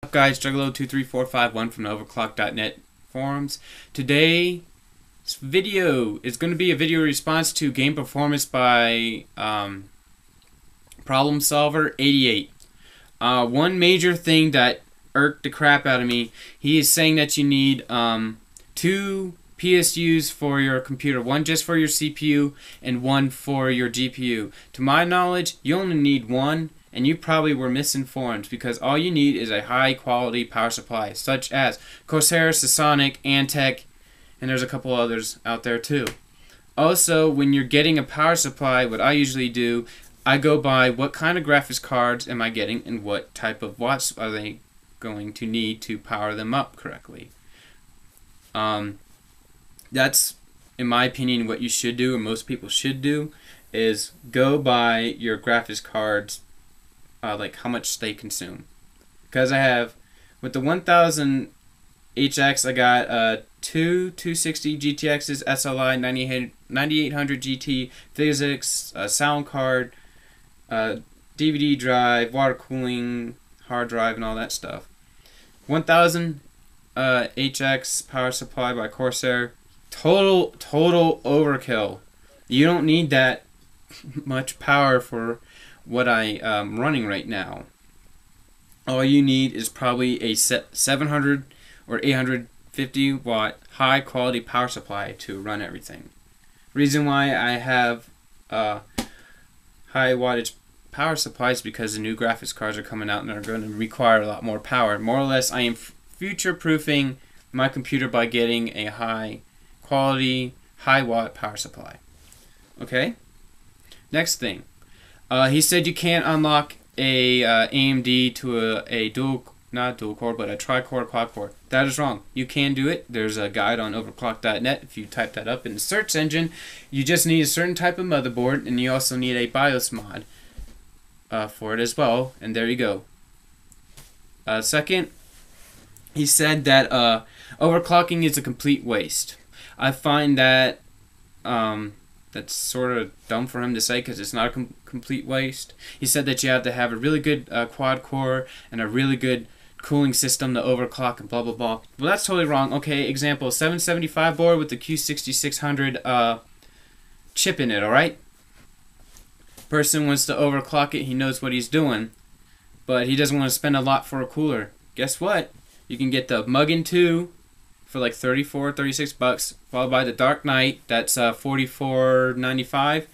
Up guys, Juggalo23451 from the Overclock.net forums. Today's video is going to be a video response to game performance by Problem Solver 88. One major thing that irked the crap out of me, he is saying that you need two PSUs for your computer, one just for your CPU and one for your GPU. To my knowledge, you only need one, and you probably were misinformed because all you need is a high quality power supply such as Corsair, Seasonic, Antec, and there's a couple others out there too. Also, when you're getting a power supply, what I usually do, I go by what kind of graphics cards am I getting and what type of watts are they going to need to power them up correctly. That's, in my opinion, what you should do, and most people should do, is go by your graphics cards, like how much they consume. Because I have, with the 1000 HX, I got two 260 GTXs, SLI 9800 GT, physics, sound card, DVD drive, water cooling, hard drive, and all that stuff. 1000 HX power supply by Corsair. Total overkill. You don't need that much power for what I'm running right now. All you need is probably a 700 or 850 watt high quality power supply to run everything. Reason why I have high wattage power supplies because the new graphics cards are coming out and are going to require a lot more power. More or less, I am future proofing my computer by getting a high quality, high watt power supply. Okay? Next thing. He said you can't unlock a AMD to a not dual core, but a tri-core quad core. That is wrong. You can do it. There's a guide on overclock.net. If you type that up in the search engine, you just need a certain type of motherboard, and you also need a BIOS mod for it as well. And there you go. Second, he said that overclocking is a complete waste. I find that that's sort of dumb for him to say because it's not a complete waste. He said that you have to have a really good quad core and a really good cooling system to overclock and blah blah blah. Well, that's totally wrong. Okay, example, 775 board with the Q6600 chip in it, alright? Person wants to overclock it, he knows what he's doing, but he doesn't want to spend a lot for a cooler. Guess what? You can get the Muggin 2 for like 34, 36 bucks, followed by the Dark Knight, that's $44.95.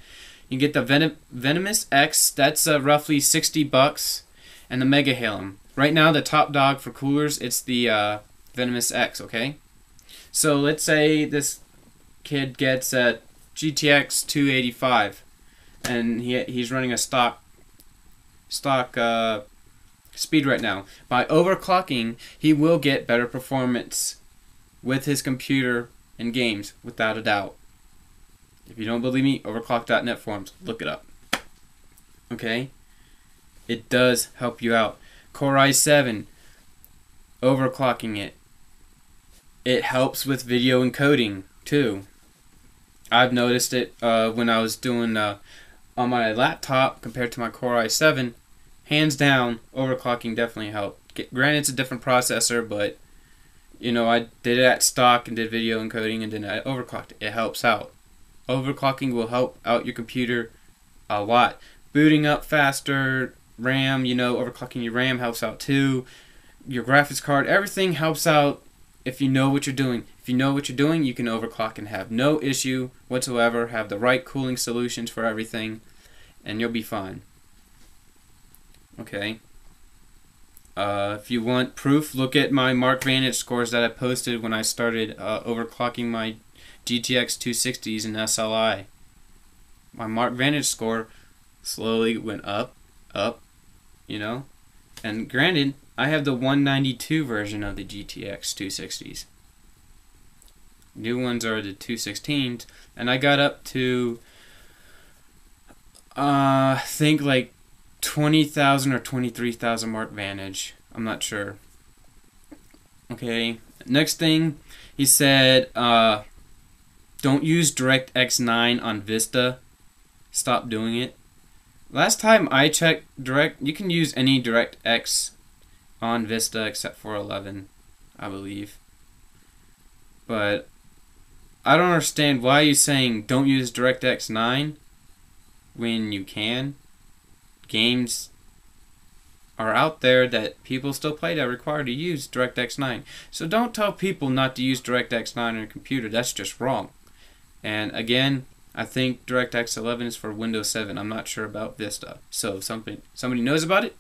You can get the Venomous X, that's roughly 60 bucks, and the Mega Halem. Right now, the top dog for coolers, it's the Venomous X, okay? So let's say this kid gets a GTX 285, and he's running a stock speed right now. By overclocking, he will get better performance with his computer and games, without a doubt. If you don't believe me, overclock.net forums, look it up. Okay? It does help you out. Core i7, overclocking it. It helps with video encoding, too. I've noticed it when I was doing on my laptop compared to my Core i7. Hands down, overclocking definitely helped. Granted, it's a different processor, but you know, I did it at stock and did video encoding and then I overclocked it. It helps out. Overclocking will help out your computer a lot. Booting up faster, RAM, you know, overclocking your RAM helps out too. Your graphics card, everything helps out if you know what you're doing. If you know what you're doing, you can overclock and have no issue whatsoever. Have the right cooling solutions for everything, and you'll be fine. Okay. If you want proof, look at my Mark Vantage scores that I posted when I started overclocking my GTX 260s and SLI. My Mark Vantage score slowly went up, you know. And granted, I have the 192 version of the GTX 260s. New ones are the 216s, and I got up to, I think like 20,000 or 23,000 Mark Vantage. I'm not sure. Okay, next thing, he said, don't use DirectX 9 on Vista. Stop doing it. Last time I checked, you can use any DirectX on Vista except for 11, I believe. But I don't understand why you're saying don't use DirectX 9 when you can. Games are out there that people still play that require to use DirectX 9. So don't tell people not to use DirectX 9 on a computer. That's just wrong. And again, I think DirectX 11 is for Windows 7. I'm not sure about Vista. So if somebody knows about it,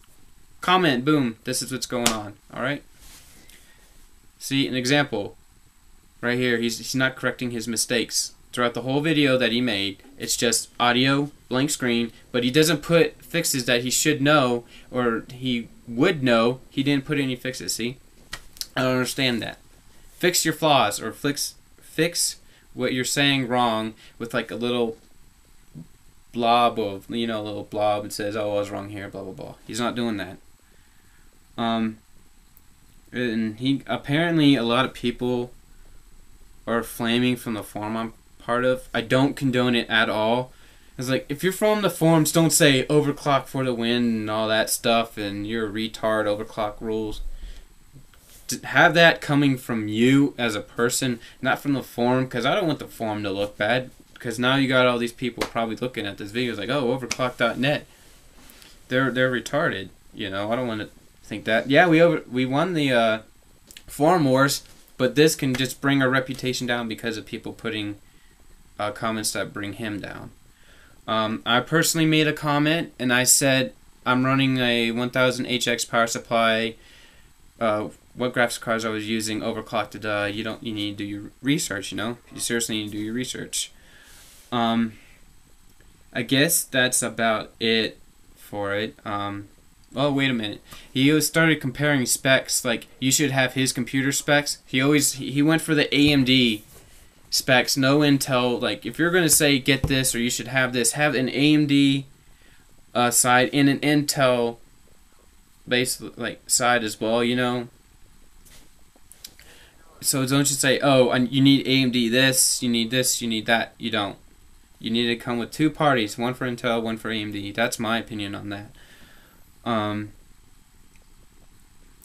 comment. Boom. This is what's going on. Alright? See, an example. Right here, he's not correcting his mistakes. Throughout the whole video that he made, it's just audio, blank screen, but he doesn't put fixes that he should know, or he would know. He didn't put any fixes, see? I don't understand that. Fix your flaws, or fix what you're saying wrong with like a little blob of, a little blob that says, oh, I was wrong here, blah, blah, blah. He's not doing that. And apparently a lot of people are flaming from the forum I'm part of. I don't condone it at all. It's like, if you're from the forums, don't say overclock for the win and all that stuff and you're a retard, overclock rules. Have that coming from you as a person, not from the forum, because I don't want the forum to look bad, because now you got all these people probably looking at this video like, oh, overclock.net, they're retarded. I don't want to think that. Yeah, we won the forum wars, but this can just bring our reputation down because of people putting comments that bring him down. I personally made a comment and I said I'm running a 1000 HX power supply. What graphics cards I was using, overclocked. You need to do your research. You seriously need to do your research. I guess that's about it for it. Oh, wait a minute. He started comparing specs, like you should have his computer specs. He went for the AMD specs, no Intel. Like if you're going to say get this or you should have this, have an AMD side and an Intel base side as well, So don't just say, oh, you need AMD this, you need this, you need that. You don't. You need to come with two parties, one for Intel, one for AMD. That's my opinion on that. And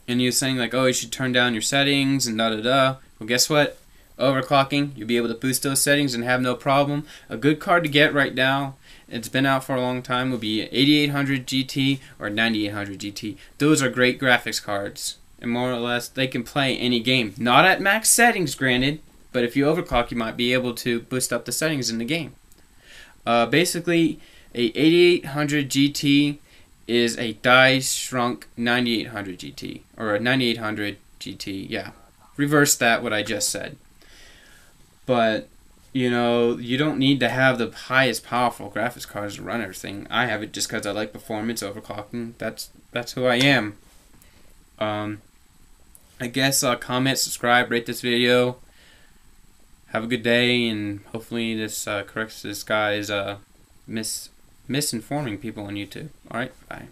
you're saying like, oh, you should turn down your settings and da-da-da. Well, guess what? Overclocking, you'll be able to boost those settings and have no problem. A good card to get right now, it's been out for a long time, will be 8800 GT or 9800 GT. Those are great graphics cards. And more or less, they can play any game. Not at max settings, granted, but if you overclock, you might be able to boost up the settings in the game. Basically, a 8800 GT is a die shrunk 9800 GT, or a 9800 GT, yeah. Reverse that, what I just said. But, you don't need to have the highest powerful graphics cards to run everything. I have it just because I like performance, overclocking. That's who I am. I guess comment, subscribe, rate this video. Have a good day, and hopefully this corrects this guy's misinforming people on YouTube. Alright, bye.